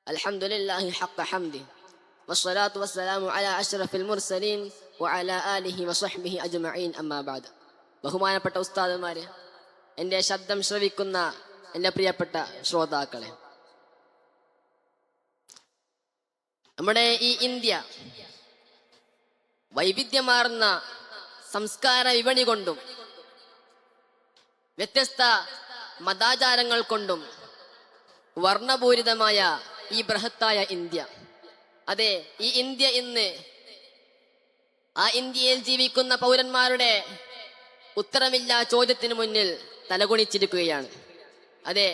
الحمد لله حق حمده والصلاة والسلام على أشرف المرسلين وعلى آله وصحبه أجمعين أما بعد. ബഹുമാനപ്പെട്ട ഉസ്താദുമാരെ, എൻ്റെ ശബ്ദം ശ്രവിക്കുന്ന എൻ്റെ പ്രിയപ്പെട്ട ശ്രോതാക്കളെ, നമ്മുടെ ഈ ഇന്ത്യ വൈവിധ്യമാർന്ന സംസ്കാര വിപണി കൊണ്ടും വ്യത്യസ്ത മതാചാരങ്ങൾ കൊണ്ടും വർണ്ണപൂരിതമായ ഈ ബൃഹത്തായ ഇന്ത്യ, അതെ, ഈ ഇന്ത്യ ഇന്ന് ആ ഇന്ത്യയിൽ ജീവിക്കുന്ന പൗരന്മാരുടെ ഉത്തരമില്ലാ ചോദ്യത്തിന് മുന്നിൽ തലകുണിച്ചിരിക്കുകയാണ്. അതെ,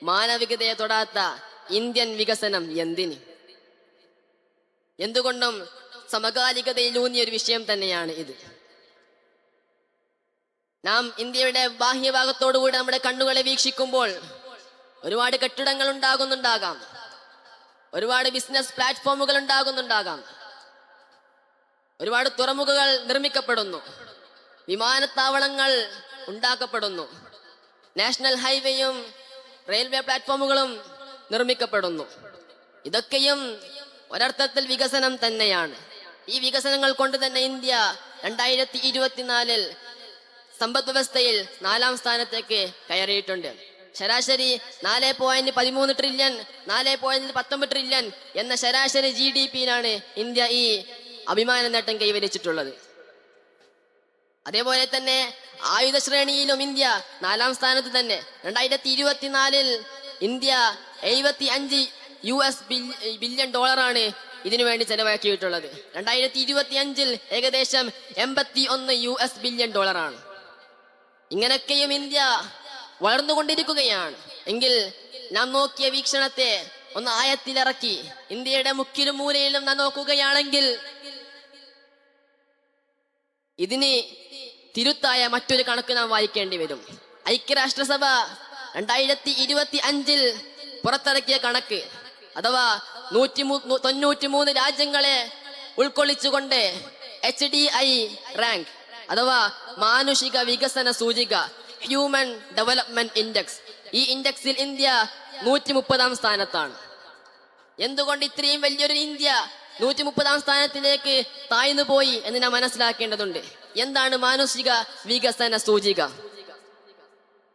മാനവികതയെ തൊടാത്ത ഇന്ത്യൻ വികസനം എന്തിന്? എന്തുകൊണ്ടും സമകാലികതയിലൂന്നിയ ഒരു വിഷയം തന്നെയാണ് ഇത്. നാം ഇന്ത്യയുടെ ബാഹ്യഭാഗത്തോടുകൂടി നമ്മുടെ കണ്ണുകളെ വീക്ഷിക്കുമ്പോൾ ഒരുപാട് കെട്ടിടങ്ങൾ ഉണ്ടാകുന്നുണ്ടാകാം, ഒരുപാട് ബിസിനസ് പ്ലാറ്റ്ഫോമുകൾ ഉണ്ടാകുന്നുണ്ടാകാം, ഒരുപാട് തുറമുഖങ്ങൾ നിർമ്മിക്കപ്പെടുന്നു, വിമാനത്താവളങ്ങൾ ഉണ്ടാക്കപ്പെടുന്നു, നാഷണൽ ഹൈവേയും റെയിൽവേ പ്ലാറ്റ്ഫോമുകളും നിർമ്മിക്കപ്പെടുന്നു. ഇതൊക്കെയും ഒരർത്ഥത്തിൽ വികസനം തന്നെയാണ്. ഈ വികസനങ്ങൾ കൊണ്ട് തന്നെ ഇന്ത്യ 2024 സമ്പദ് വ്യവസ്ഥയിൽ 4ാം സ്ഥാനത്തേക്ക് കയറിയിട്ടുണ്ട്. ശരാശരി 4.13 ട്രില്യൺ, 4.19 ട്രില്യൺ എന്ന ശരാശരി GDP-യിലാണ് ഇന്ത്യ ഈ അഭിമാന നേട്ടം കൈവരിച്ചിട്ടുള്ളത്. അതേപോലെ തന്നെ ആയുധ ശ്രേണിയിലും ഇന്ത്യ 4ാം സ്ഥാനത്ത് തന്നെ. 2024 ഇന്ത്യ $75 ബില്യൺ ഇതിനു വേണ്ടി ചെലവാക്കിയിട്ടുള്ളത്. 2025 ഏകദേശം $81 ബില്യൺ. ഇങ്ങനെയൊക്കെയും ഇന്ത്യ വളർന്നുകൊണ്ടിരിക്കുകയാണ്. എങ്കിൽ നാം നോക്കിയ വീക്ഷണത്തെ ഒന്ന് ആയത്തിലിറക്കി ഇന്ത്യയുടെ മുക്കിലും മൂലയിലും നാം നോക്കുകയാണെങ്കിൽ ഇതിന് തിരുത്തായ മറ്റൊരു കണക്ക് നാം വായിക്കേണ്ടി വരും. ഐക്യരാഷ്ട്രസഭ 2025 പുറത്തിറക്കിയ കണക്ക്, അഥവാ 193 രാജ്യങ്ങളെ ഉൾക്കൊള്ളിച്ചുകൊണ്ട് HDI റാങ്ക്, അഥവാ മാനുഷിക വികസന സൂചിക, ഹ്യൂമൻ ഡെവലപ്മെന്റ് ഇൻഡെക്സ്, ഈ ഇൻഡെക്സിൽ ഇന്ത്യ 130ാം സ്ഥാനത്താണ്. എന്തുകൊണ്ട് ഇത്രയും വലിയൊരു ഇന്ത്യ 130ാം സ്ഥാനത്തിലേക്ക് താഴ്ന്നു പോയി എന്ന് നാം മനസ്സിലാക്കേണ്ടതുണ്ട്. എന്താണ് മാനുഷിക വികസന സൂചിക?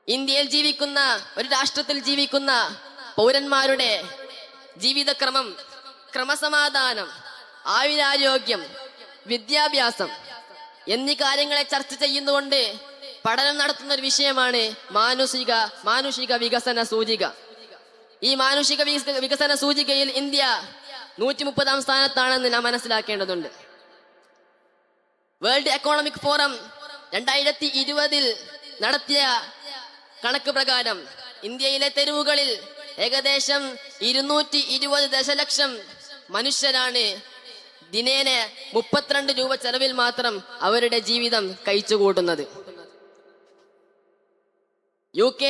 ഇന്ത്യയിൽ ജീവിക്കുന്ന, ഒരു രാഷ്ട്രത്തിൽ ജീവിക്കുന്ന പൗരന്മാരുടെ ജീവിതക്രമം, ക്രമസമാധാനം, ആയുരാരോഗ്യം, വിദ്യാഭ്യാസം എന്നീ കാര്യങ്ങളെ ചർച്ച ചെയ്യുന്നുകൊണ്ട് പഠനം നടത്തുന്ന ഒരു വിഷയമാണ് മാനുഷിക വികസന സൂചിക. ഈ മാനുഷിക വികസന സൂചികയിൽ ഇന്ത്യ 130ാം സ്ഥാനത്താണെന്ന് നാം മനസ്സിലാക്കേണ്ടതുണ്ട്. വേൾഡ് എക്കോണമിക് ഫോറം 2020 നടത്തിയ കണക്ക് പ്രകാരം ഇന്ത്യയിലെ തെരുവുകളിൽ ഏകദേശം 220 ദശലക്ഷം മനുഷ്യരാണ് ദിനേന 32 രൂപ ചെലവിൽ മാത്രം അവരുടെ ജീവിതം കഴിച്ചുകൂട്ടുന്നത്. UK,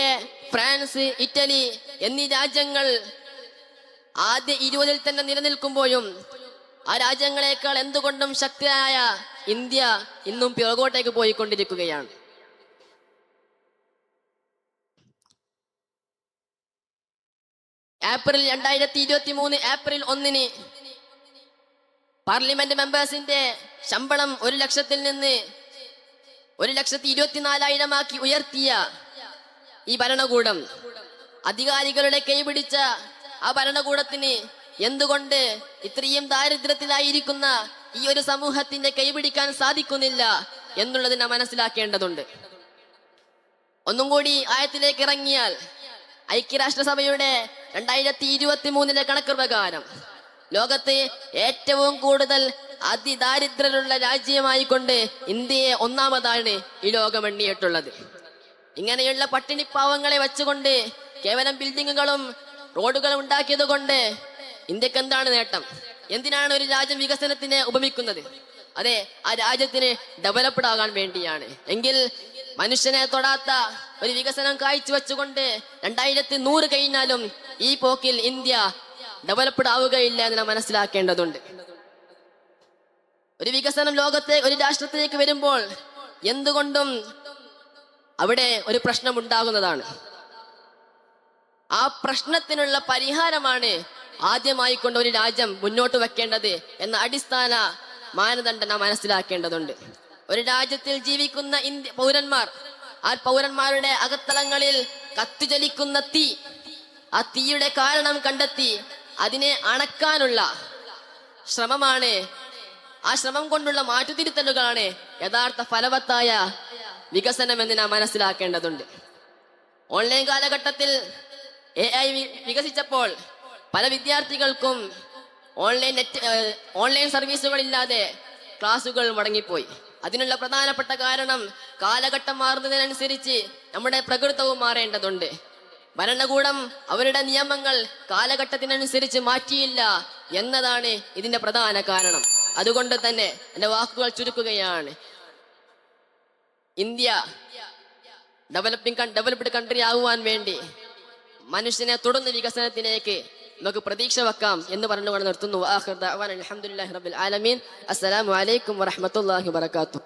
ഫ്രാൻസ്, ഇറ്റലി എന്നീ രാജ്യങ്ങൾ ആദ്യ 20ൽ തന്നെ നിലനിൽക്കുമ്പോഴും ആ രാജ്യങ്ങളെക്കാൾ എന്തുകൊണ്ടും ശക്തരായ ഇന്ത്യ ഇന്നും പിറകോട്ടേക്ക് പോയിക്കൊണ്ടിരിക്കുകയാണ്. ഏപ്രിൽ 2023 ഏപ്രിൽ 1 പാർലമെന്റ് മെമ്പേഴ്സിന്റെ ശമ്പളം 1 ലക്ഷത്തിൽ നിന്ന് 1,24,000 ഉയർത്തിയ ഈ ഭരണകൂടം, അധികാരികളുടെ കൈപിടിച്ച ആ ഭരണകൂടത്തിന് എന്തുകൊണ്ട് ഇത്രയും ദാരിദ്ര്യത്തിലായിരിക്കുന്ന ഈ ഒരു സമൂഹത്തിന്റെ കൈപിടിക്കാൻ സാധിക്കുന്നില്ല എന്നുള്ളത് നാം മനസ്സിലാക്കേണ്ടതുണ്ട്. ഒന്നും കൂടി ആയത്തിലേക്ക് ഇറങ്ങിയാൽ, ഐക്യരാഷ്ട്രസഭയുടെ 2023 കണക്ക് പ്രകാരം ലോകത്ത് ഏറ്റവും കൂടുതൽ അതിദാരിദ്ര്യരുള്ള രാജ്യമായി കൊണ്ട് ഇന്ത്യയെ 1ാമതാണ് ഈ ലോകം എണ്ണിയിട്ടുള്ളത്. ഇങ്ങനെയുള്ള പട്ടിണിപ്പാവങ്ങളെ വെച്ചുകൊണ്ട് കേവലം ബിൽഡിങ്ങുകളും റോഡുകളും ഉണ്ടാക്കിയത് കൊണ്ട് ഇന്ത്യക്ക് എന്താണ് നേട്ടം? എന്തിനാണ് ഒരു രാജ്യം വികസനത്തിനെ ഉപമിക്കുന്നത്? അതെ, ആ രാജ്യത്തിന് ഡെവലപ്ഡ് ആകാൻ വേണ്ടിയാണ്. എങ്കിൽ മനുഷ്യനെ തൊടാത്ത ഒരു വികസനം കാഴ്ചവെച്ചുകൊണ്ട് 2100 കഴിഞ്ഞാലും ഈ പോക്കിൽ ഇന്ത്യ ഡെവലപ്ഡ് ആവുകയില്ല എന്ന് നാം മനസ്സിലാക്കേണ്ടതുണ്ട്. ഒരു വികസനം ഒരു രാഷ്ട്രത്തിലേക്ക് വരുമ്പോൾ എന്തുകൊണ്ടും അവിടെ ഒരു പ്രശ്നം ഉണ്ടാകുന്നതാണ്. ആ പ്രശ്നത്തിനുള്ള പരിഹാരമാണ് ആദ്യമായി കൊണ്ട് ഒരു രാജ്യം മുന്നോട്ട് വെക്കേണ്ടത് എന്ന അടിസ്ഥാന മാനദണ്ഡം മനസ്സിലാക്കേണ്ടതുണ്ട്. ഒരു രാജ്യത്തിൽ ജീവിക്കുന്ന പൗരന്മാർ, ആ പൗരന്മാരുടെ അകത്തളങ്ങളിൽ കത്തിജ്വലിക്കുന്ന തീ, ആ തീയുടെ കാരണം കണ്ടെത്തി അതിനെ അണക്കാനുള്ള ശ്രമമാണ്, ആ ശ്രമം കൊണ്ടുള്ള മാറ്റുതിരുത്തലുകളാണ് യഥാർത്ഥ ഫലവത്തായ വികസനം എന്ന് നാം മനസ്സിലാക്കേണ്ടതുണ്ട്. ഓൺലൈൻ കാലഘട്ടത്തിൽ AI വികസിച്ചപ്പോൾ പല വിദ്യാർത്ഥികൾക്കും ഓൺലൈൻ സർവീസുകളില്ലാതെ ക്ലാസുകൾ മുടങ്ങിപ്പോയി. അതിനുള്ള പ്രധാനപ്പെട്ട കാരണം കാലഘട്ടം മാറുന്നതിനനുസരിച്ച് നമ്മുടെ പ്രകൃതവും മാറേണ്ടതുണ്ട്. ഭരണകൂടം അവരുടെ നിയമങ്ങൾ കാലഘട്ടത്തിനനുസരിച്ച് മാറ്റിയില്ല എന്നതാണ് ഇതിന്റെ പ്രധാന കാരണം. അതുകൊണ്ട് തന്നെ എൻ്റെ വാക്കുകൾ ചുരുക്കുകയാണ്. ഇന്ത്യ ഡെവലപ്ഡ് കൺട്രി ആകുവാൻ വേണ്ടി മനുഷ്യനെ തുടർന്ന് വികസനത്തിലേക്ക് നമുക്ക് പ്രതീക്ഷ വെക്കാം എന്ന് പറഞ്ഞുകൊണ്ട് നിർത്തുന്നു. ആഖിർ ദഅവാന അൽഹംദുലില്ലാഹി റബ്ബിൽ ആലമീൻ. അസ്സലാമു അലൈക്കും വറഹ്മത്തുള്ളാഹി വബറകാതുഹു.